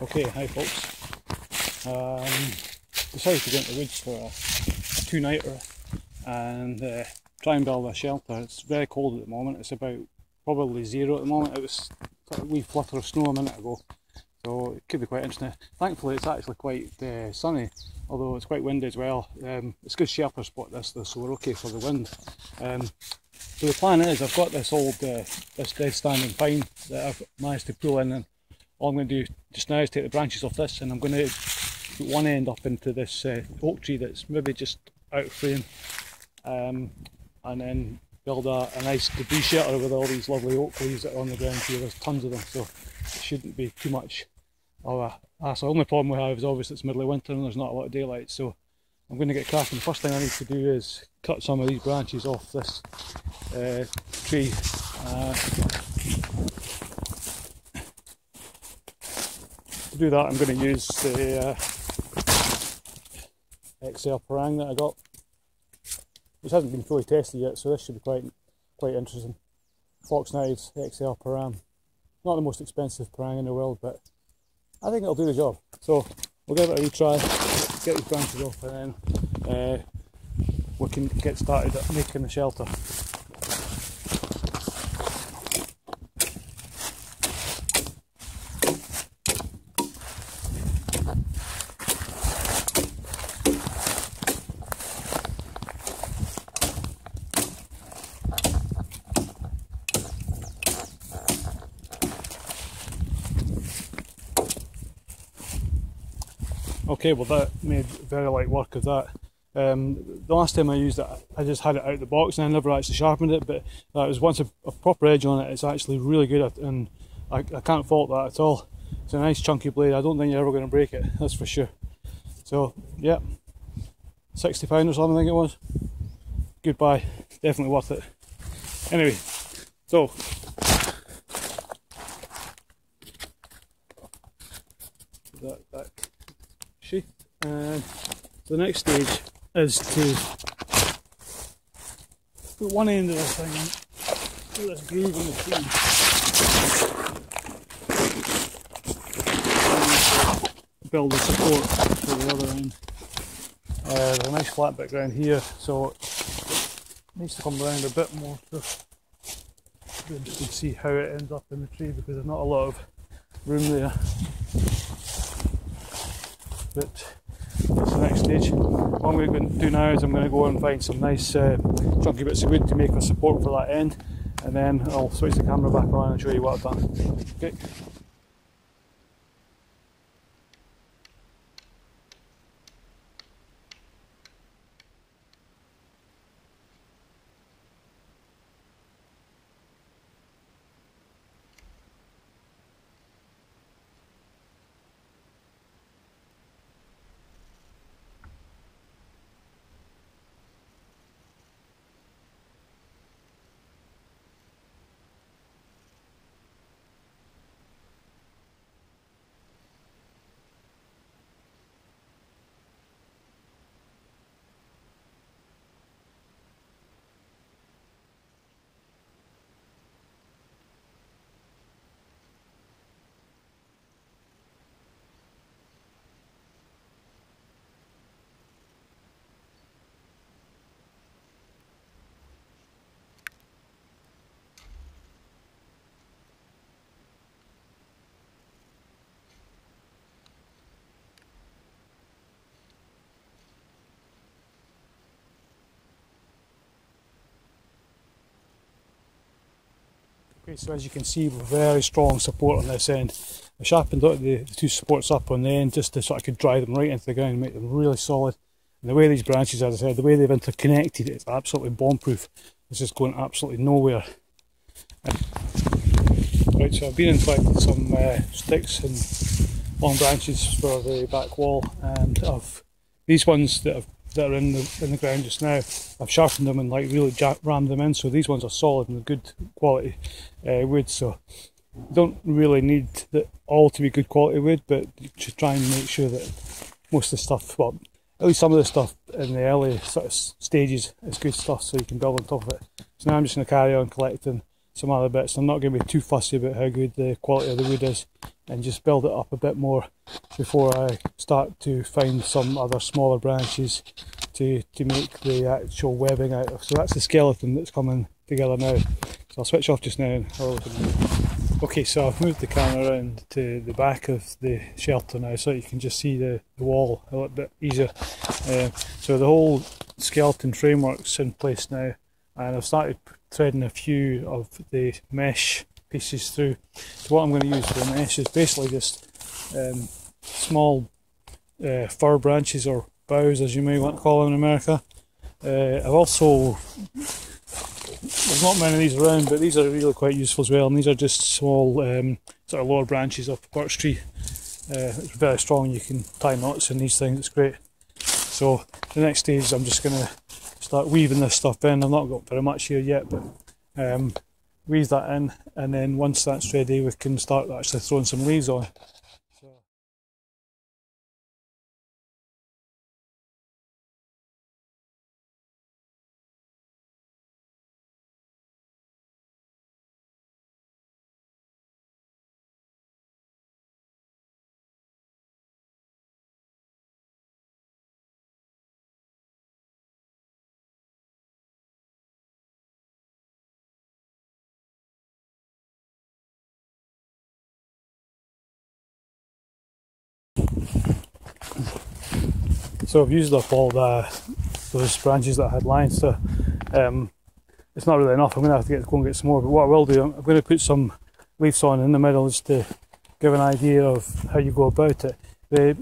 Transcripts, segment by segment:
Okay, hi folks. Decided to go into the woods for a two-nighter and try and build a shelter. It's very cold at the moment. It's about probably 0 at the moment. It was a wee flutter of snow a minute ago, so it could be quite interesting. Thankfully it's actually quite sunny, although it's quite windy as well. It's a good shelter spot this, so we're okay for the wind. So the plan is, I've got this old, this dead standing pine that I've managed to pull in, and all I'm going to do just now is take the branches off this, and I'm going to put one end up into this oak tree that's maybe just out of frame, and then build a nice debris shelter with all these lovely oak leaves that are on the ground here. There's tons of them, so it shouldn't be too much of a hassle. The only problem we have is obviously it's middle of winter and there's not a lot of daylight, so I'm going to get cracking. The first thing I need to do is cut some of these branches off this tree. To do that, I'm going to use the XL parang that I got, which hasn't been fully tested yet, so this should be quite interesting. Fox Knives XL parang, not the most expensive parang in the world, but I think it'll do the job. So we'll give it a retry, get these branches off, and then we can get started at making the shelter. Okay, well that made very light work of that. The last time I used it, I just had it out of the box and I never actually sharpened it, but that was once a proper edge on it. It's actually really good at, and I can't fault that at all. It's a nice chunky blade. I don't think you're ever going to break it, that's for sure. So yeah, £60 or something I think it was. Goodbye, definitely worth it. Anyway, so that sheath, and the next stage is to put one end of this thing through this groove in the tree, and build the support for the other end. There's a nice flat bit around here, so it needs to come around a bit more, so you can see how it ends up in the tree, because there's not a lot of room there. But that's the next stage. What I'm going to do now is I'm going to go and find some nice chunky bits of wood to make a support for that end, and then I'll switch the camera back on and show you what I've done. Okay. Okay, so as you can see, very strong support on this end. I sharpened the two supports up on the end just to sort of could drive them right into the ground and make them really solid. And the way these branches, as I said, the way they've interconnected, it's absolutely bomb-proof. It's just going absolutely nowhere. Right, so I've been and collected some sticks and long branches for the back wall, and these ones that are in the ground just now, I've sharpened them and like really rammed them in, so these ones are solid and good quality wood. So you don't really need all to be good quality wood, but you should try and make sure that most of the stuff, well, at least some of the stuff in the early sort of stages is good stuff, so you can build on top of it. So now I'm just going to carry on collecting some other bits. I'm not going to be too fussy about how good the quality of the wood is, and just build it up a bit more before I start to find some other smaller branches to make the actual webbing out of. So that's the skeleton that's coming together now. So I'll switch off just now and have a look at it. Okay, so I've moved the camera around to the back of the shelter now so you can just see the wall a little bit easier. So the whole skeleton framework's in place now, and I've started threading a few of the mesh pieces through. So what I'm going to use for the mesh is basically just small fir branches, or boughs as you may want to call them in America. I've also, there's not many of these around, but these are really quite useful as well, and these are just small sort of lower branches of birch tree. It's very strong, you can tie knots in these things, it's great. So the next stage I'm just going to start weaving this stuff in. I've not got very much here yet, but weave that in, and then once that's ready we can start actually throwing some leaves on. So I've used up all those branches that I had lying, so it's not really enough. I'm going to have to go and get some more, but what I will do, I'm going to put some leaves on in the middle just to give an idea of how you go about it. The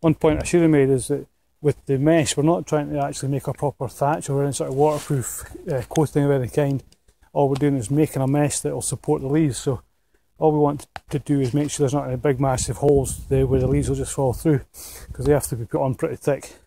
one point I should have made is that with the mesh, we're not trying to actually make a proper thatch or any sort of waterproof coating of any kind. All we're doing is making a mesh that will support the leaves. So all we want to do is make sure there's not any big massive holes there where the leaves will just fall through, because they have to be put on pretty thick.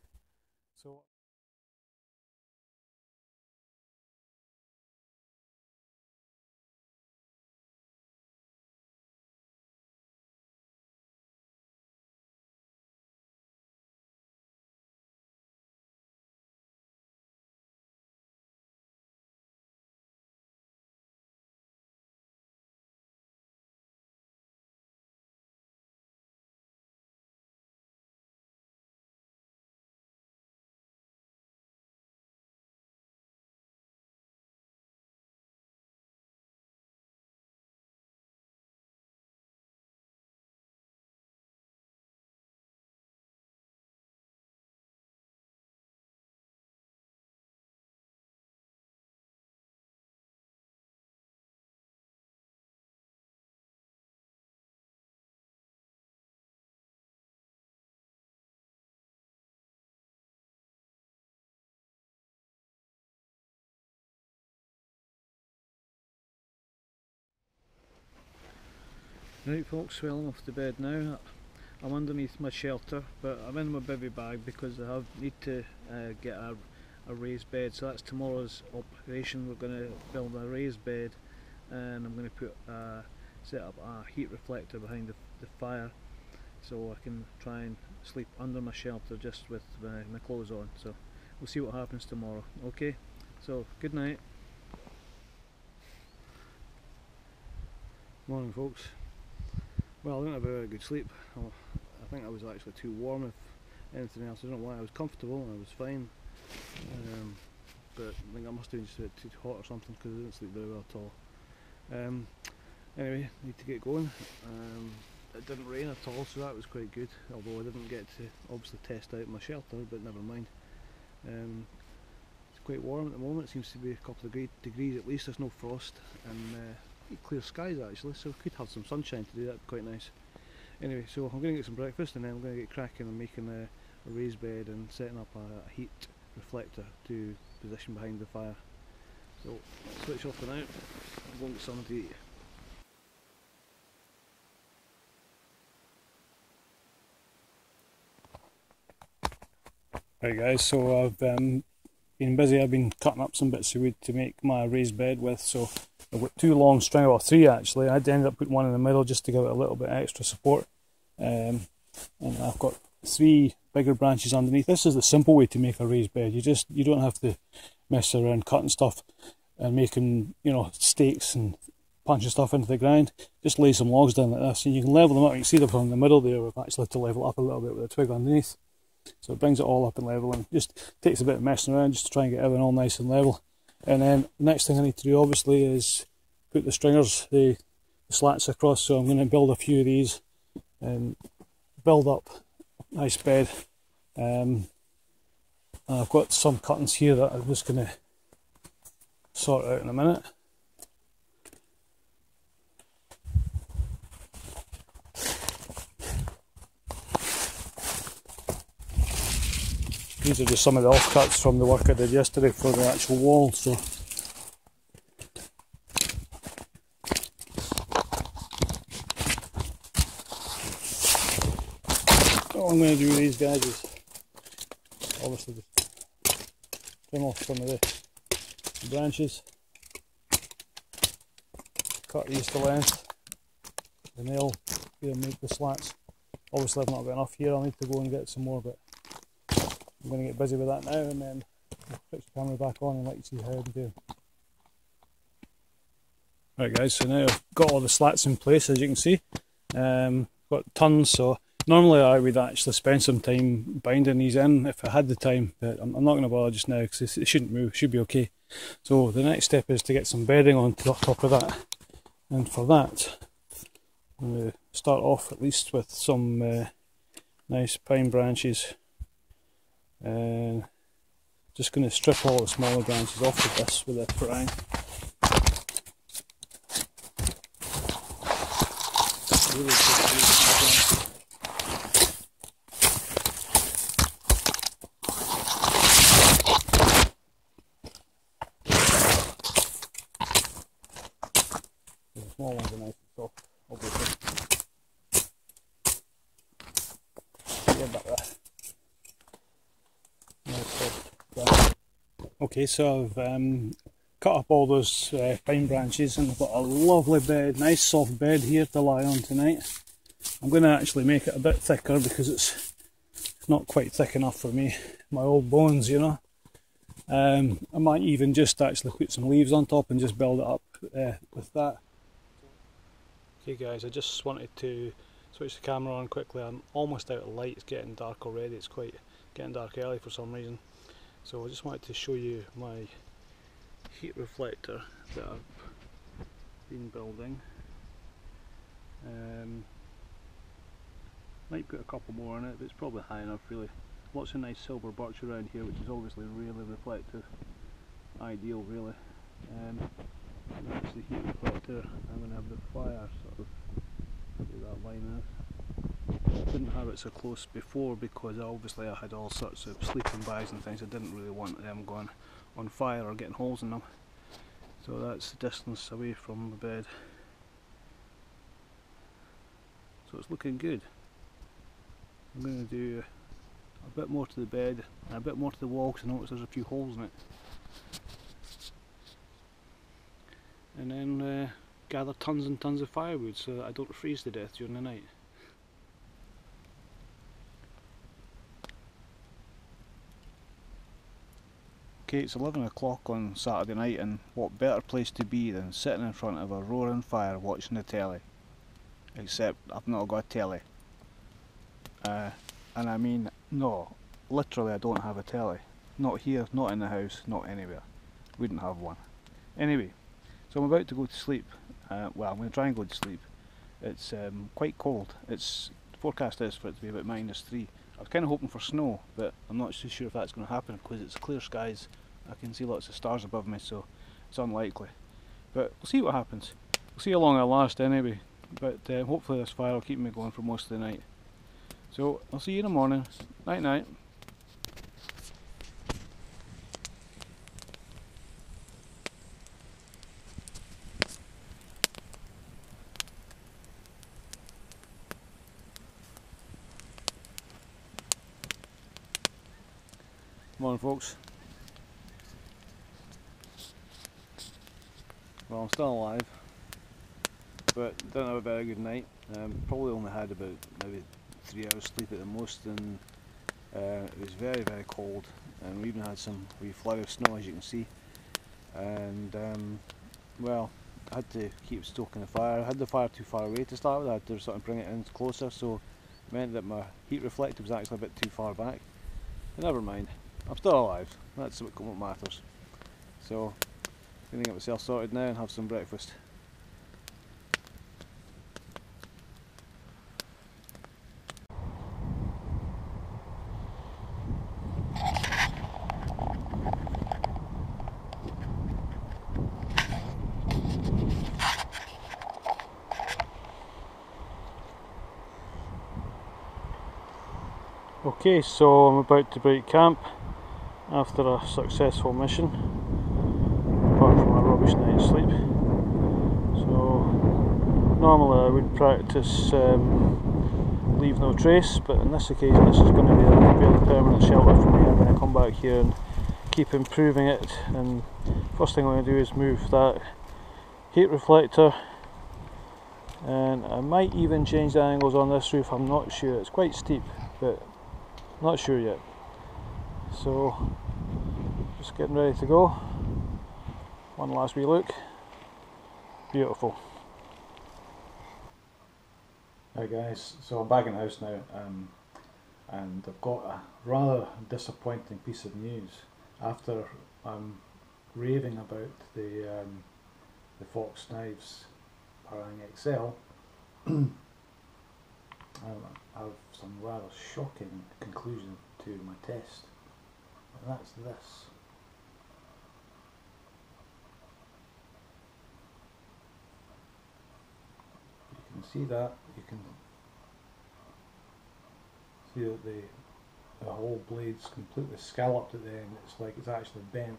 Right folks, well I'm off to bed now. I'm underneath my shelter, but I'm in my bivvy bag because I need to get a raised bed. So that's tomorrow's operation. We're going to build a raised bed, and I'm going to set up a heat reflector behind the fire, so I can try and sleep under my shelter just with my clothes on. So we'll see what happens tomorrow. Okay, so good night. Morning folks. Well, I didn't have a very good sleep. I think I was actually too warm, if anything else. I don't know why. I was comfortable and I was fine, but I think I must have been just a bit too hot or something, because I didn't sleep very well at all. Anyway, need to get going. It didn't rain at all, so that was quite good, although I didn't get to obviously test out my shelter, but never mind. It's quite warm at the moment. It seems to be a couple of degrees at least. There's no frost, and clear skies actually, so we could have some sunshine today. That'd be quite nice. Anyway, so I'm going to get some breakfast, and then I'm going to get cracking and making a raised bed and setting up a heat reflector to position behind the fire. So switch off for now. I'm going to get something to eat. Right guys, so I've been busy. I've been cutting up some bits of wood to make my raised bed with. So I've got two long string, well three actually. I ended up putting one in the middle just to give it a little bit extra support. And I've got three bigger branches underneath. This is the simple way to make a raised bed. You don't have to mess around cutting stuff. and making, you know, stakes and punching stuff into the ground, just lay some logs down like this, and you can level them up. You can see them from the middle there. We've actually had to level up a little bit with a twig underneath, so it brings it all up and level, and just takes a bit of messing around just to try and get everything all nice and level. And then the next thing I need to do obviously is put the stringers, the slats across, so I'm going to build a few of these and build up a nice bed. And I've got some cuttings here that I'm just going to sort out in a minute. These are just some of the offcuts from the work I did yesterday for the actual wall. So all I'm going to do with these guys is obviously just trim off some of the branches, cut these to length, and they'll make the slats. Obviously I've not got enough here, I'll need to go and get some more, but I'm going to get busy with that now, and then I'll switch the camera back on and let you see how I'm doing. Right guys, so now I've got all the slats in place, as you can see. Got tons, so normally I would actually spend some time binding these in if I had the time, but I'm not going to bother just now because it shouldn't move, it should be okay. So the next step is to get some bedding on top of that, and for that I'm going to start off at least with some nice pine branches. And just going to strip all the smaller branches off of this with a pry. The small ones are nice and soft, obviously. Yeah, about that. Okay, so I've cut up all those pine branches, and I've got a lovely bed, nice soft bed here to lie on tonight. I'm going to actually make it a bit thicker because it's not quite thick enough for me, my old bones, you know. I might even just actually put some leaves on top and just build it up with that. Okay guys, I just wanted to switch the camera on quickly. I'm almost out of light, it's getting dark already, it's quite getting dark early for some reason. So I just wanted to show you my heat reflector that I've been building. Might put a couple more on it, but it's probably high enough really. Lots of nice silver birch around here, which is obviously really reflective. Ideal really. That's the heat reflector. I'm going to have the fire sort of where that line is. I didn't have it so close before because obviously I had all sorts of sleeping bags and things. I didn't really want them going on fire or getting holes in them. So that's the distance away from the bed. So it's looking good. I'm going to do a bit more to the bed and a bit more to the wall because I notice there's a few holes in it. And then gather tons and tons of firewood so that I don't freeze to death during the night. Okay, it's 11 o'clock on Saturday night, and what better place to be than sitting in front of a roaring fire watching the telly. Except I've not got a telly. And I mean, no, literally I don't have a telly. Not here, not in the house, not anywhere. Wouldn't have one. Anyway, so I'm about to go to sleep. Well, I'm going to try and go to sleep. It's quite cold. It's forecast is for it to be about -3. I was kind of hoping for snow, but I'm not too sure if that's going to happen because it's clear skies. I can see lots of stars above me, so it's unlikely. But we'll see what happens. We'll see how long I last anyway. But hopefully this fire will keep me going for most of the night. So I'll see you in the morning. Night night. Morning folks. Well, I'm still alive, but didn't have a very good night. Probably only had about maybe 3 hours sleep at the most, and it was very, very cold, and we even had some wee flurry of snow, as you can see. and well, I had to keep stoking the fire. I had the fire too far away to start with. I had to sort of bring it in closer, so it meant that my heat reflector was actually a bit too far back. But never mind, I'm still alive. That's what matters. So I'm going to get myself sorted now and have some breakfast. Okay, so I'm about to break camp after a successful mission, apart from a rubbish night's sleep. So normally I would practice leave no trace, but in this occasion this is going to be a fairly permanent shelter for me. I'm going to come back here and keep improving it, and first thing I'm going to do is move that heat reflector, and I might even change the angles on this roof. I'm not sure, it's quite steep, but not sure yet. So just getting ready to go. One last wee look. Beautiful. Hi guys, so I'm back in the house now, and I've got a rather disappointing piece of news. After raving about the Fox Knives Parang XL, I have some rather shocking conclusion to my test, and that's this. You can see that, you can see that the whole blade's completely scalloped at the end. It's like it's actually bent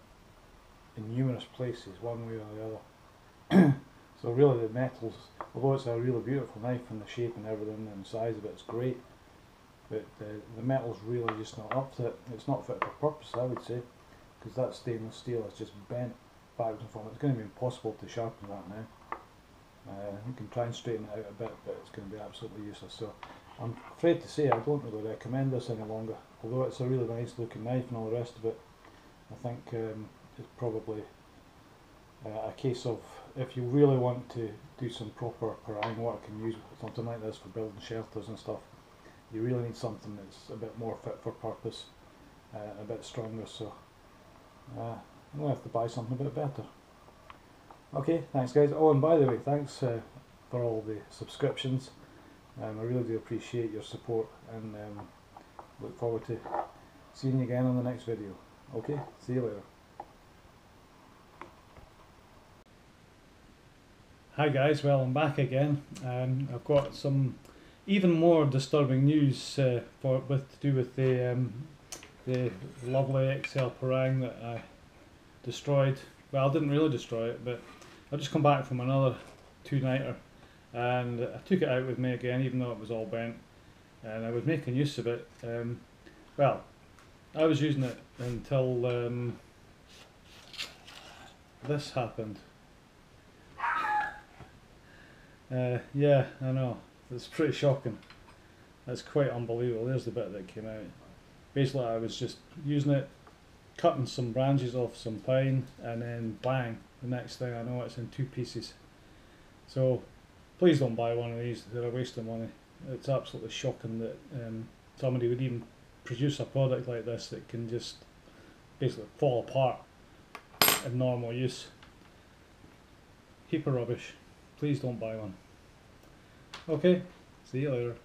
in numerous places, one way or the other. So really the metals, although it's a really beautiful knife and the shape and everything and the size of it's great, but the metal's really just not up to it. It's not fit for purpose, I would say, because that stainless steel is just bent backwards and forwards. It's going to be impossible to sharpen that now. You can try and straighten it out a bit, but it's going to be absolutely useless. So I'm afraid to say I don't really recommend this any longer. Although it's a really nice looking knife and all the rest of it, I think it's probably a case of, if you really want to do some proper parang work and use something like this for building shelters and stuff, you really need something that's a bit more fit for purpose, a bit stronger. So I'm going to have to buy something a bit better. Okay, thanks guys. Oh, and by the way, thanks for all the subscriptions. I really do appreciate your support, and look forward to seeing you again on the next video. Okay, see you later. Hi guys, well I'm back again. I've got some even more disturbing news to do with the lovely XL Parang that I destroyed. Well, I didn't really destroy it, but I've just come back from another two-nighter, and I took it out with me again, even though it was all bent, and I was making use of it. Well, I was using it until this happened. Yeah, I know, it's pretty shocking. That's quite unbelievable. There's the bit that came out. Basically I was just using it, cutting some branches off some pine, and then bang, the next thing I know it's in two pieces. So please don't buy one of these, they're a waste of money. It's absolutely shocking that somebody would even produce a product like this that can just basically fall apart in normal use. Heap of rubbish. Please don't buy one. Okay, see you later.